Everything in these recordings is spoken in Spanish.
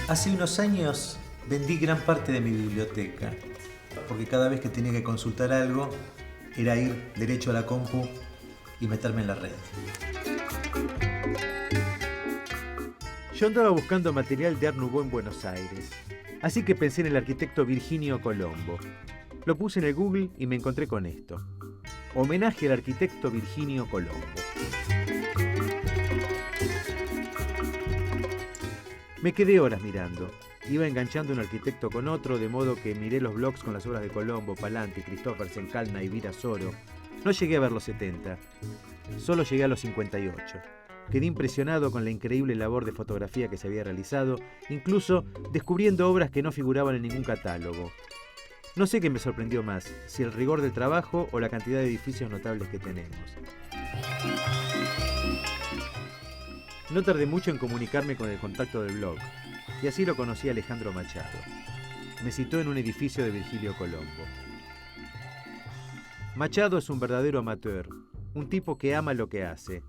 Hace unos años vendí gran parte de mi biblioteca, porque cada vez que tenía que consultar algo era ir derecho a la compu y meterme en la red. Yo andaba buscando material de Art Nouveau en Buenos Aires, así que pensé en el arquitecto Virginio Colombo. Lo puse en el Google y me encontré con esto: homenaje al arquitecto Virginio Colombo. Me quedé horas mirando. Iba enganchando un arquitecto con otro, de modo que miré los blogs con las obras de Colombo, Palanti, Christophersen, Calna y Vira Soro. No llegué a ver los 70, solo llegué a los 58. Quedé impresionado con la increíble labor de fotografía que se había realizado, incluso descubriendo obras que no figuraban en ningún catálogo. No sé qué me sorprendió más, si el rigor del trabajo o la cantidad de edificios notables que tenemos. No tardé mucho en comunicarme con el contacto del blog, y así lo conocí a Alejandro Machado. Me citó en un edificio de Virgilio Colombo. Machado es un verdadero amateur, un tipo que ama lo que hace.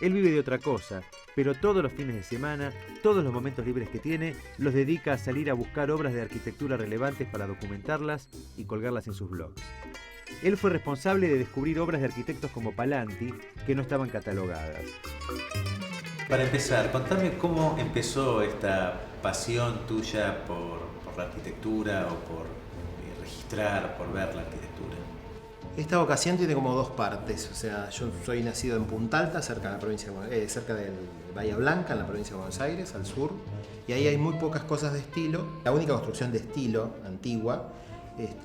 Él vive de otra cosa, pero todos los fines de semana, todos los momentos libres que tiene, los dedica a salir a buscar obras de arquitectura relevantes para documentarlas y colgarlas en sus blogs. Él fue responsable de descubrir obras de arquitectos como Palanti que no estaban catalogadas. Para empezar, contame cómo empezó esta pasión tuya por la arquitectura o por registrar, por ver la arquitectura. Esta vocación tiene como dos partes. O sea, yo soy nacido en Punta Alta, cerca del Bahía Blanca, en la provincia de Buenos Aires, al sur, y ahí hay muy pocas cosas de estilo. La única construcción de estilo antigua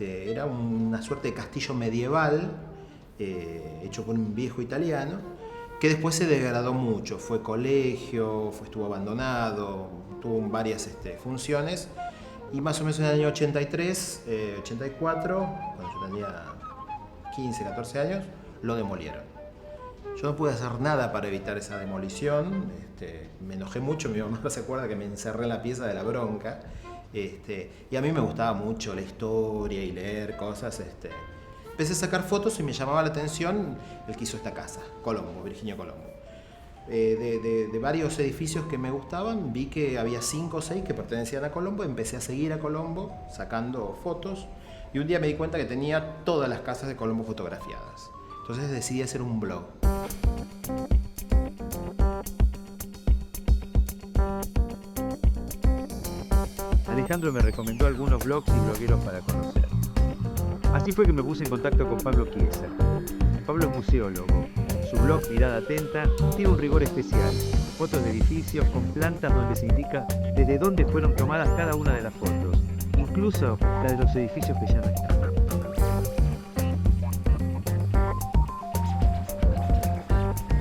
era una suerte de castillo medieval hecho por un viejo italiano, que después se degradó mucho. Fue colegio, estuvo abandonado, tuvo varias funciones, y más o menos en el año 83, 84, cuando yo tenía 15, 14 años, lo demolieron. Yo no pude hacer nada para evitar esa demolición. Me enojé mucho, mi mamá se acuerda que me encerré en la pieza de la bronca. Y a mí me gustaba mucho la historia y leer cosas. Empecé a sacar fotos y me llamaba la atención el que hizo esta casa, Colombo, Virginio Colombo. De varios edificios que me gustaban, vi que había 5 o 6 que pertenecían a Colombo. Empecé a seguir a Colombo sacando fotos, y un día me di cuenta que tenía todas las casas de Colombo fotografiadas. Entonces decidí hacer un blog. Alejandro me recomendó algunos blogs y blogueros para conocer. Así fue que me puse en contacto con Pablo Chiesa. Pablo es museólogo. Su blog Mirada Atenta tiene un rigor especial. Fotos de edificios con plantas donde se indica desde dónde fueron tomadas cada una de las fotos, incluso la de los edificios que ya no están.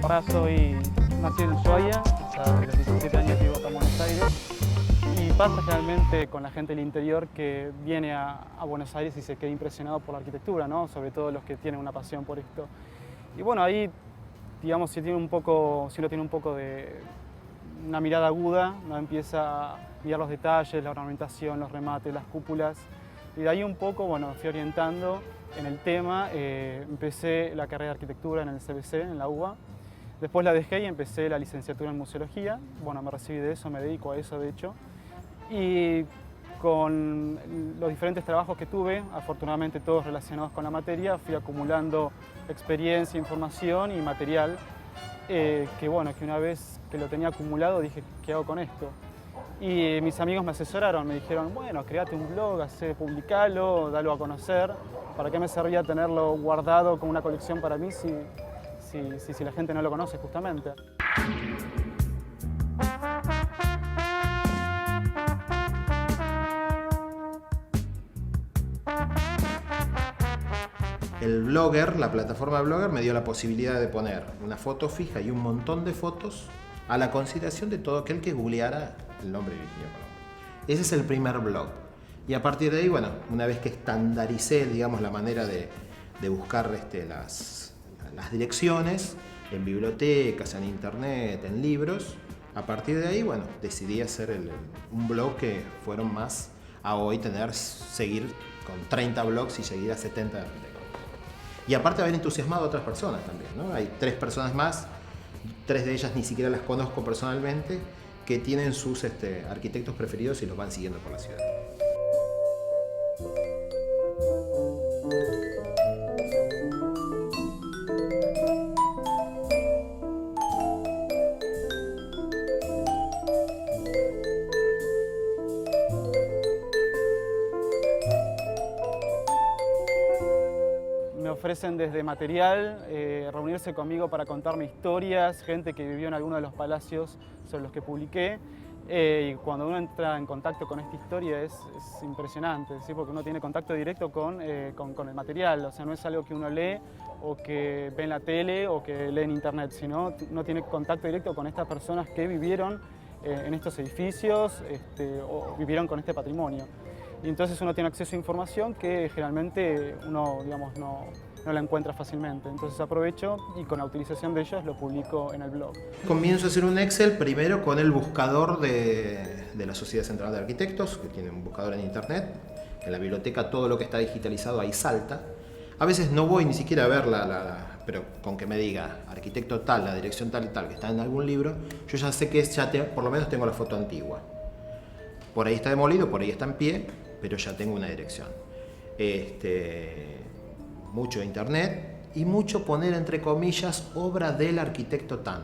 Ahora nací en Ushuaia, hasta los 17 años vivo acá en Buenos Aires. Y pasa generalmente con la gente del interior que viene a Buenos Aires y se queda impresionado por la arquitectura, ¿no? Sobre todo los que tienen una pasión por esto. Y bueno, ahí, digamos, si uno tiene un poco de una mirada aguda, ¿no? Empieza a mirar los detalles, la ornamentación, los remates, las cúpulas. Y de ahí un poco, bueno, me fui orientando en el tema. Empecé la carrera de arquitectura en el CBC, en la UBA. Después la dejé y empecé la licenciatura en museología. Bueno, me recibí de eso, me dedico a eso, de hecho. Y con los diferentes trabajos que tuve, afortunadamente todos relacionados con la materia, fui acumulando experiencia, información y material que una vez que lo tenía acumulado dije, ¿qué hago con esto? Y mis amigos me asesoraron, me dijeron, bueno, créate un blog, publicalo, dalo a conocer. ¿Para qué me servía tenerlo guardado como una colección para mí si la gente no lo conoce justamente? El Blogger, la plataforma Blogger, me dio la posibilidad de poner una foto fija y un montón de fotos a la consideración de todo aquel que googleara el nombre de Virginio Colombo. Ese es el primer blog. Y a partir de ahí, bueno, una vez que estandaricé, digamos, la manera de buscar las direcciones en bibliotecas, en internet, en libros, a partir de ahí, bueno, decidí hacer un blog que fueron más a hoy seguir con 30 blogs y seguir a 70 de arquitectos. Y aparte haber entusiasmado a otras personas también, ¿no? Hay 3 personas más, 3 de ellas ni siquiera las conozco personalmente, que tienen sus arquitectos preferidos y los van siguiendo por la ciudad. Me ofrecen desde material, reunirse conmigo para contarme historias, gente que vivió en alguno de los palacios sobre los que publiqué. Y cuando uno entra en contacto con esta historia es impresionante, ¿sí? Porque uno tiene contacto directo con el material, o sea, no es algo que uno lee o que ve en la tele o que lee en internet, sino uno tiene contacto directo con estas personas que vivieron en estos edificios o vivieron con este patrimonio. Y entonces uno tiene acceso a información que generalmente uno, digamos, no la encuentra fácilmente. Entonces aprovecho y con la utilización de ellos lo publico en el blog. Comienzo a hacer un Excel primero con el buscador de la Sociedad Central de Arquitectos, que tiene un buscador en internet. En la biblioteca todo lo que está digitalizado ahí salta. A veces no voy ni siquiera a ver pero con que me diga arquitecto tal, la dirección tal y tal, que está en algún libro, yo ya sé que por lo menos tengo la foto antigua. Por ahí está demolido, por ahí está en pie, pero ya tengo una dirección. Mucho internet y mucho poner entre comillas obra del arquitecto tan.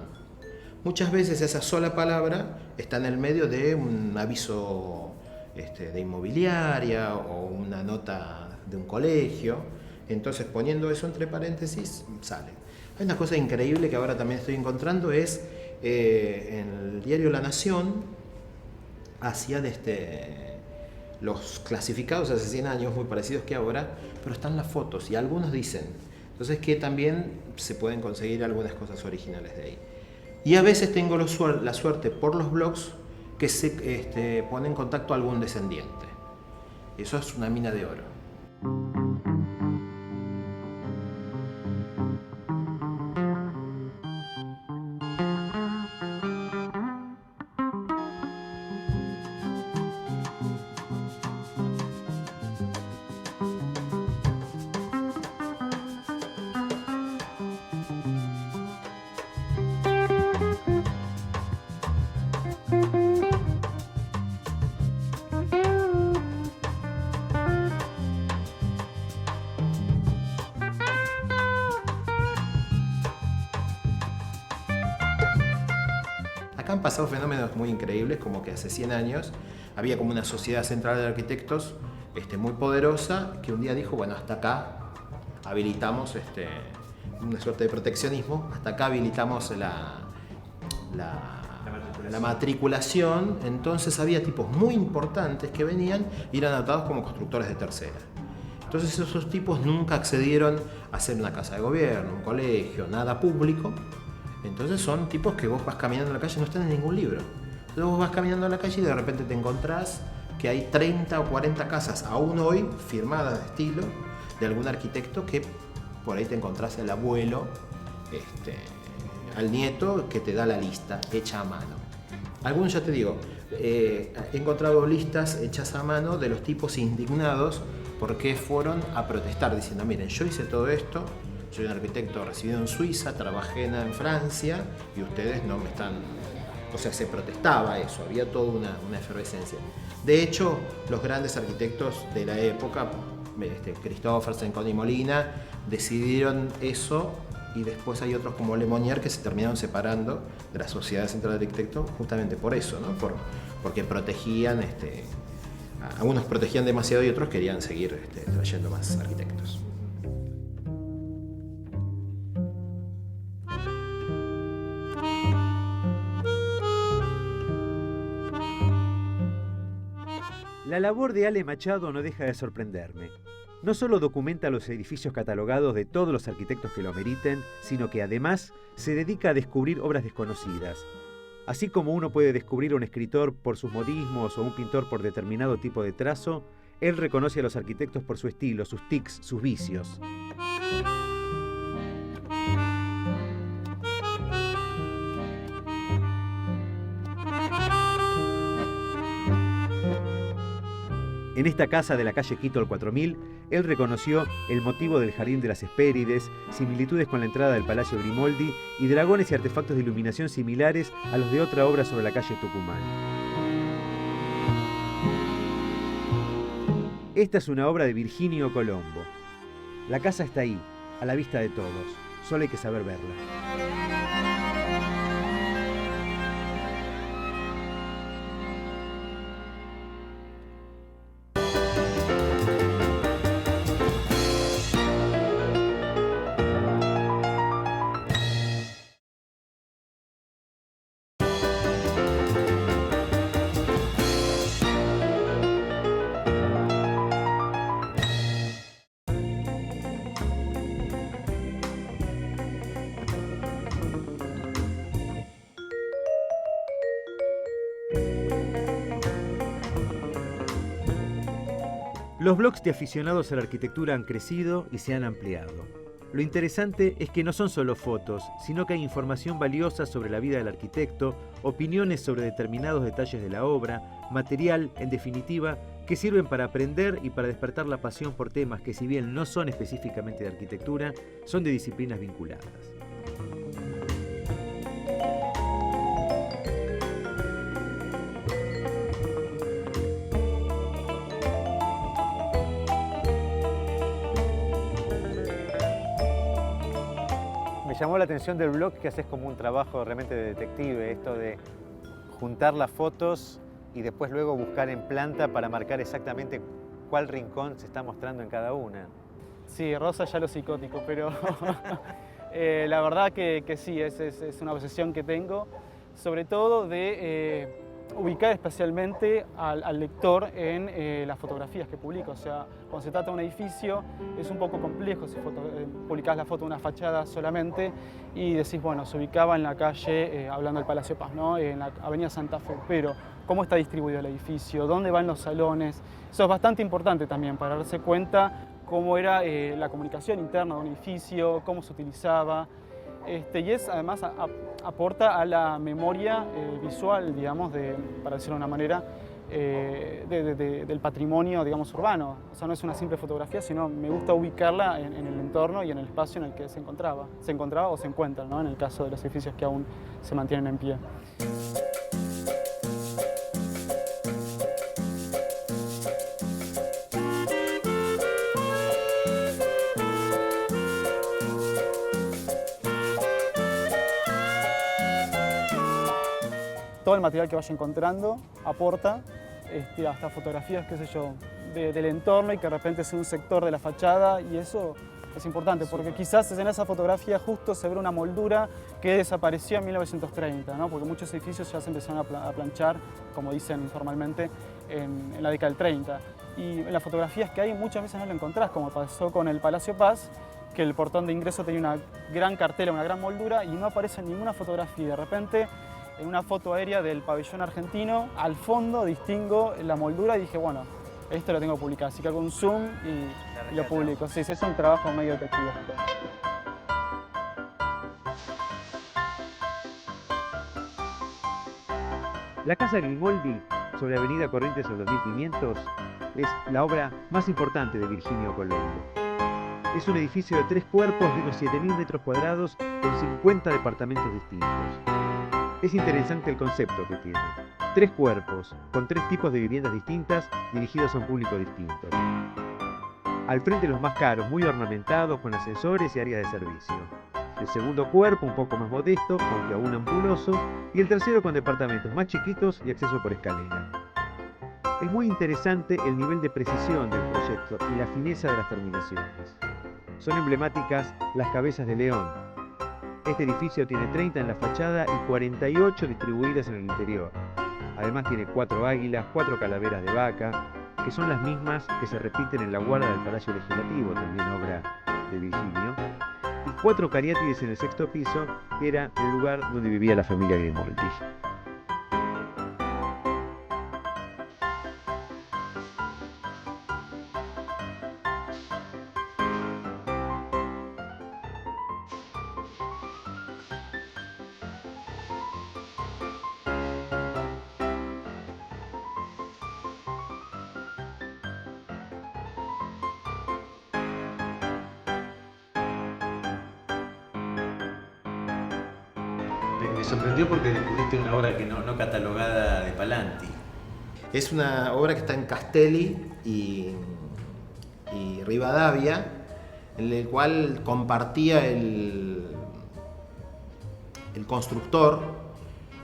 Muchas veces esa sola palabra está en el medio de un aviso de inmobiliaria o una nota de un colegio. Entonces poniendo eso entre paréntesis sale. Hay una cosa increíble que ahora también estoy encontrando, es en el diario La Nación hacían los clasificados hace 100 años, muy parecidos que ahora, pero están las fotos y algunos dicen. Entonces que también se pueden conseguir algunas cosas originales de ahí. Y a veces tengo la suerte por los blogs que se pone en contacto a algún descendiente. Eso es una mina de oro. Acá han pasado fenómenos muy increíbles, como que hace 100 años había como una sociedad central de arquitectos muy poderosa que un día dijo, bueno, hasta acá habilitamos una suerte de proteccionismo, hasta acá habilitamos la matriculación. Entonces había tipos muy importantes que venían y eran adoptados como constructores de tercera. Entonces esos tipos nunca accedieron a hacer una casa de gobierno, un colegio, nada público. Entonces son tipos que vos vas caminando en la calle, no están en ningún libro. Entonces vos vas caminando en la calle y de repente te encontrás que hay 30 o 40 casas aún hoy firmadas de estilo de algún arquitecto, que por ahí te encontrás el abuelo, al nieto, que te da la lista hecha a mano. Algunos, ya te digo, he encontrado listas hechas a mano de los tipos indignados porque fueron a protestar diciendo, miren, yo hice todo esto, soy un arquitecto recibido en Suiza, trabajé en Francia y ustedes no me están... O sea, se protestaba eso, había toda una efervescencia. De hecho, los grandes arquitectos de la época, Christophersen, Conde y Molina, decidieron eso, y después hay otros como Le Monnier que se terminaron separando de la Sociedad Central de Arquitectos justamente por eso, ¿no? Porque protegían, algunos protegían demasiado y otros querían seguir trayendo más arquitectos. La labor de Ale Machado no deja de sorprenderme. No solo documenta los edificios catalogados de todos los arquitectos que lo meriten, sino que además se dedica a descubrir obras desconocidas. Así como uno puede descubrir a un escritor por sus modismos o un pintor por determinado tipo de trazo, él reconoce a los arquitectos por su estilo, sus tics, sus vicios. En esta casa de la calle Quito al 4000, él reconoció el motivo del Jardín de las Hespérides, similitudes con la entrada del Palacio Grimoldi y dragones y artefactos de iluminación similares a los de otra obra sobre la calle Tucumán. Esta es una obra de Virginio Colombo. La casa está ahí, a la vista de todos, solo hay que saber verla. Los blogs de aficionados a la arquitectura han crecido y se han ampliado. Lo interesante es que no son solo fotos, sino que hay información valiosa sobre la vida del arquitecto, opiniones sobre determinados detalles de la obra, material, en definitiva, que sirven para aprender y para despertar la pasión por temas que, si bien no son específicamente de arquitectura, son de disciplinas vinculadas. Me llamó la atención del blog que haces como un trabajo realmente de detective, esto de juntar las fotos y después luego buscar en planta para marcar exactamente cuál rincón se está mostrando en cada una. Sí, rosa ya lo psicótico, pero la verdad que sí, es una obsesión que tengo, sobre todo de ubicar especialmente al lector en las fotografías que publico. O sea, cuando se trata de un edificio es un poco complejo si publicás la foto de una fachada solamente y decís, bueno, se ubicaba en la calle, hablando del Palacio Paz, ¿no? En la Avenida Santa Fe, pero ¿cómo está distribuido el edificio? ¿Dónde van los salones? Eso es bastante importante también para darse cuenta cómo era la comunicación interna de un edificio, cómo se utilizaba. Y además aporta a la memoria visual, digamos, para decirlo de una manera, del patrimonio, digamos, urbano. O sea, no es una simple fotografía, sino me gusta ubicarla en el entorno y en el espacio en el que se encontraba o se encuentra, ¿no? En el caso de los edificios que aún se mantienen en pie. Todo el material que vaya encontrando aporta hasta fotografías, qué sé yo, del entorno y que de repente sea un sector de la fachada, y eso es importante porque quizás en esa fotografía justo se ve una moldura que desapareció en 1930, ¿no? Porque muchos edificios ya se empezaron a planchar, como dicen informalmente, en la década del 30. Y en las fotografías que hay muchas veces no lo encontrás, como pasó con el Palacio Paz, que el portón de ingreso tenía una gran cartela, una gran moldura, y no aparece en ninguna fotografía. De repente, en una foto aérea del pabellón argentino, al fondo distingo la moldura y dije, bueno, esto lo tengo que publicar. Así que hago un zoom y lo publico. Sí, es un trabajo medio detectivo. La Casa Grimoldi, sobre Avenida Corrientes al 2500, es la obra más importante de Virginio Colombo. Es un edificio de 3 cuerpos de unos 7.000 metros cuadrados con 50 departamentos distintos. Es interesante el concepto que tiene. 3 cuerpos, con 3 tipos de viviendas distintas, dirigidos a un público distinto. Al frente los más caros, muy ornamentados, con ascensores y áreas de servicio. El segundo cuerpo, un poco más modesto, aunque aún ampuloso. Y el tercero con departamentos más chiquitos y acceso por escalera. Es muy interesante el nivel de precisión del proyecto y la fineza de las terminaciones. Son emblemáticas las cabezas de león. Este edificio tiene 30 en la fachada y 48 distribuidas en el interior. Además tiene 4 águilas, 4 calaveras de vaca, que son las mismas que se repiten en la guarda del Palacio Legislativo, también obra de Virginio, y 4 cariátides en el 6º piso, que era el lugar donde vivía la familia Grimoldi. Me sorprendió porque descubriste una obra que no catalogada de Palanti. Es una obra que está en Castelli y Rivadavia, en el cual compartía el constructor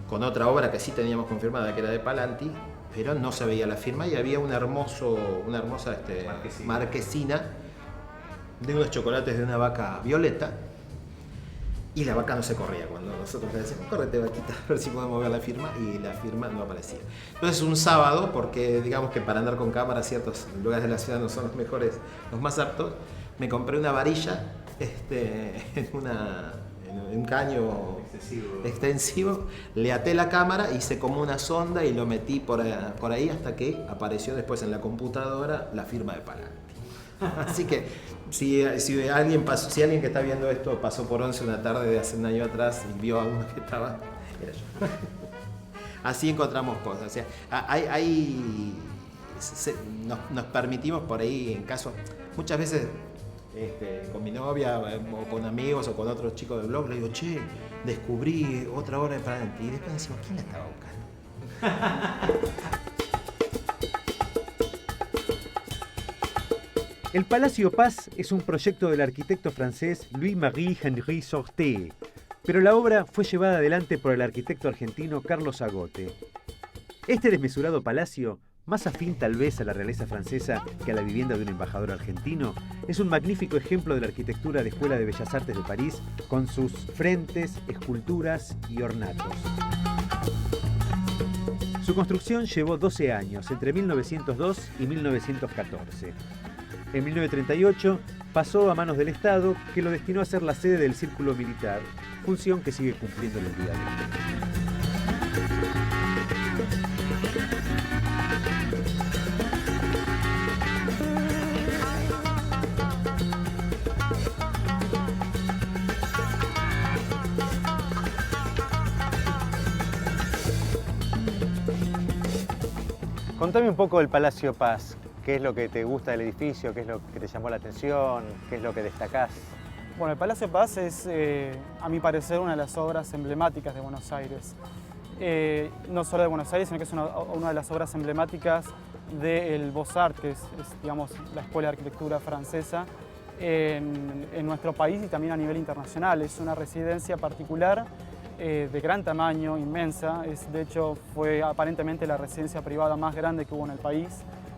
con otra obra que sí teníamos confirmada, que era de Palanti, pero no se veía la firma y había una hermosa marquesina de unos chocolates de una vaca violeta, y la vaca no se corría cuando nosotros le decíamos, córrete vaquita, a ver si podemos ver la firma, y la firma no aparecía. Entonces un sábado, porque digamos que para andar con cámara ciertos lugares de la ciudad no son los mejores, los más aptos, me compré una varilla en un caño extensivo, le até la cámara, hice como una sonda y lo metí por ahí hasta que apareció después en la computadora la firma de Palanti. Así que si alguien que está viendo esto pasó por 11 una tarde de hace un año atrás y vio a uno que estaba, era yo. Así encontramos cosas. O sea, nos permitimos por ahí, en caso, muchas veces con mi novia o con amigos o con otros chicos del blog, le digo, che, descubrí otra obra de Palanti, y después decimos, ¿quién la estaba buscando? El Palacio Paz es un proyecto del arquitecto francés Louis-Marie Henri Sorté, pero la obra fue llevada adelante por el arquitecto argentino Carlos Agote. Este desmesurado palacio, más afín tal vez a la realeza francesa que a la vivienda de un embajador argentino, es un magnífico ejemplo de la arquitectura de Escuela de Bellas Artes de París, con sus frentes, esculturas y ornatos. Su construcción llevó 12 años, entre 1902 y 1914. En 1938 pasó a manos del Estado, que lo destinó a ser la sede del Círculo Militar, función que sigue cumpliendo en el día de hoy. Contame un poco del Palacio Paz. ¿Qué es lo que te gusta del edificio? ¿Qué es lo que te llamó la atención? ¿Qué es lo que destacás? Bueno, el Palacio Paz es, a mi parecer, una de las obras emblemáticas de Buenos Aires. No solo de Buenos Aires, sino que es una de las obras emblemáticas del Beaux-Arts, que es, digamos, la escuela de arquitectura francesa en nuestro país y también a nivel internacional. Es una residencia particular de gran tamaño, inmensa. De hecho, fue aparentemente la residencia privada más grande que hubo en el país.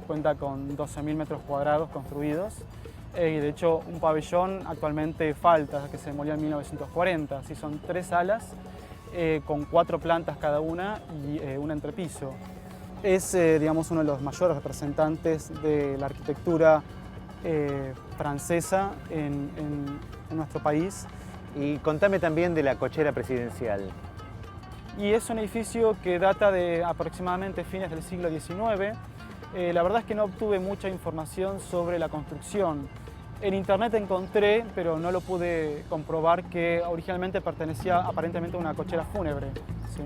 Cuenta con 12.000 metros cuadrados construidos. Y de hecho, un pabellón actualmente falta, que se demolió en 1940. Así son 3 salas con 4 plantas cada una y un entrepiso. Es, digamos, uno de los mayores representantes de la arquitectura francesa en nuestro país. Y contame también de la cochera presidencial. Y es un edificio que data de aproximadamente fines del siglo XIX. La verdad es que no obtuve mucha información sobre la construcción. En internet encontré, pero no lo pude comprobar, que originalmente pertenecía aparentemente a una cochera fúnebre, ¿sí?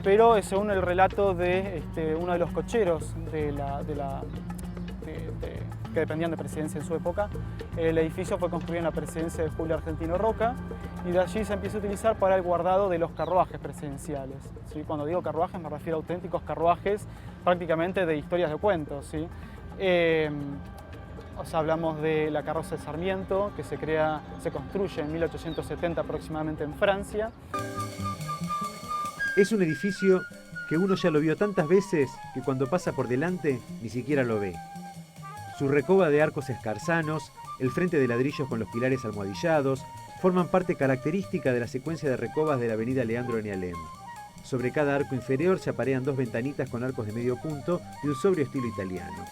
Pero según el relato de uno de los cocheros que dependían de presidencia en su época, el edificio fue construido en la presidencia de Julio Argentino Roca y de allí se empieza a utilizar para el guardado de los carruajes presidenciales, ¿sí? Cuando digo carruajes me refiero a auténticos carruajes prácticamente de historias de cuentos, ¿sí? O sea, hablamos de la carroza de Sarmiento, que se construye en 1870 aproximadamente en Francia. Es un edificio que uno ya lo vio tantas veces que cuando pasa por delante ni siquiera lo ve. Su recoba de arcos escarzanos, el frente de ladrillos con los pilares almohadillados, forman parte característica de la secuencia de recobas de la avenida Leandro N. Alem. Sobre cada arco inferior se aparean 2 ventanitas con arcos de medio punto de un sobrio estilo italiano.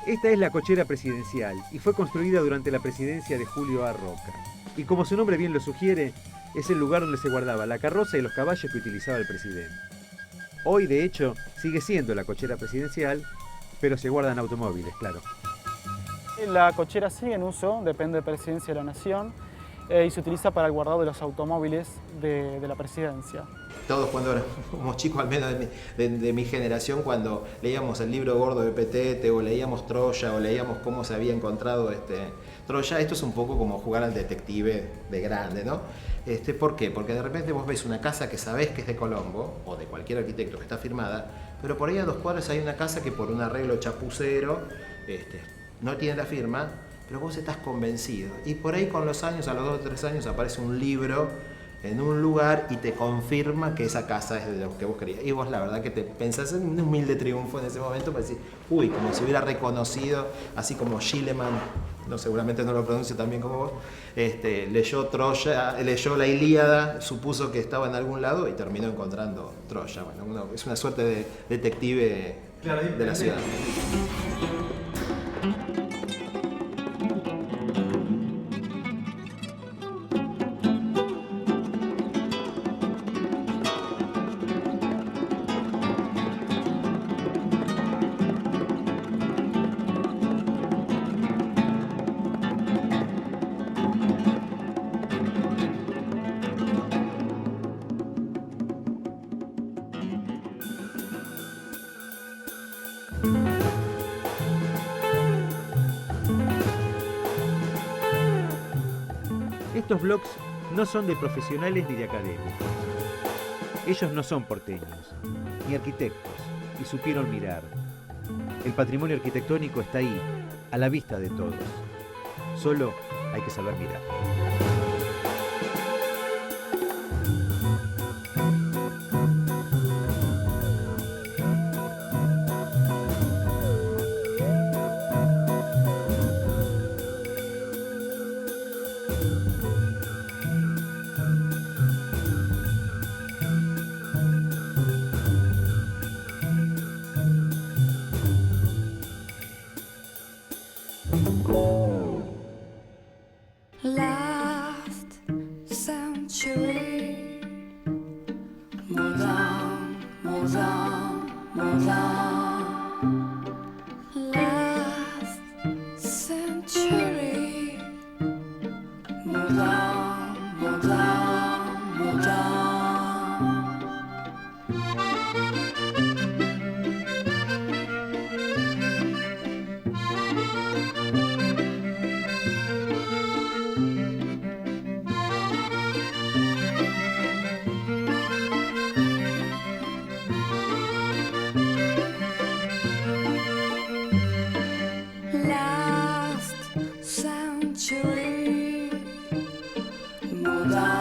Esta es la cochera presidencial y fue construida durante la presidencia de Julio A. Roca. Y como su nombre bien lo sugiere, es el lugar donde se guardaba la carroza y los caballos que utilizaba el presidente. Hoy, de hecho, sigue siendo la cochera presidencial, pero se guardan automóviles, claro. La cochera sigue en uso, depende de Presidencia de la Nación, y se utiliza para el guardado de los automóviles de la presidencia. Todos cuando éramos chicos, al menos de mi generación, cuando leíamos el libro gordo de Petete o leíamos Troya o leíamos cómo se había encontrado Troya, esto es un poco como jugar al detective de grande, ¿no? ¿Por qué? Porque de repente vos ves una casa que sabés que es de Colombo, o de cualquier arquitecto que está firmada, pero por ahí a 2 cuadras hay una casa que por un arreglo chapucero no tiene la firma, pero vos estás convencido. Y por ahí con los años, a los 2 o 3 años, aparece un libro en un lugar y te confirma que esa casa es de lo que vos querías. Y vos la verdad que te pensás en un humilde triunfo en ese momento para decir, uy, como si hubiera reconocido, así como Schliemann, no, seguramente no lo pronuncio tan bien como vos, leyó Troya, leyó la Ilíada, supuso que estaba en algún lado y terminó encontrando Troya. Bueno, es una suerte de detective de la ciudad. Estos blogs no son de profesionales ni de académicos. Ellos no son porteños, ni arquitectos, y supieron mirar. El patrimonio arquitectónico está ahí, a la vista de todos. Solo hay que saber mirar. Last century, moved on, moved on, moved on. Last century, moved on, moved on, moved on. Last century, moved on.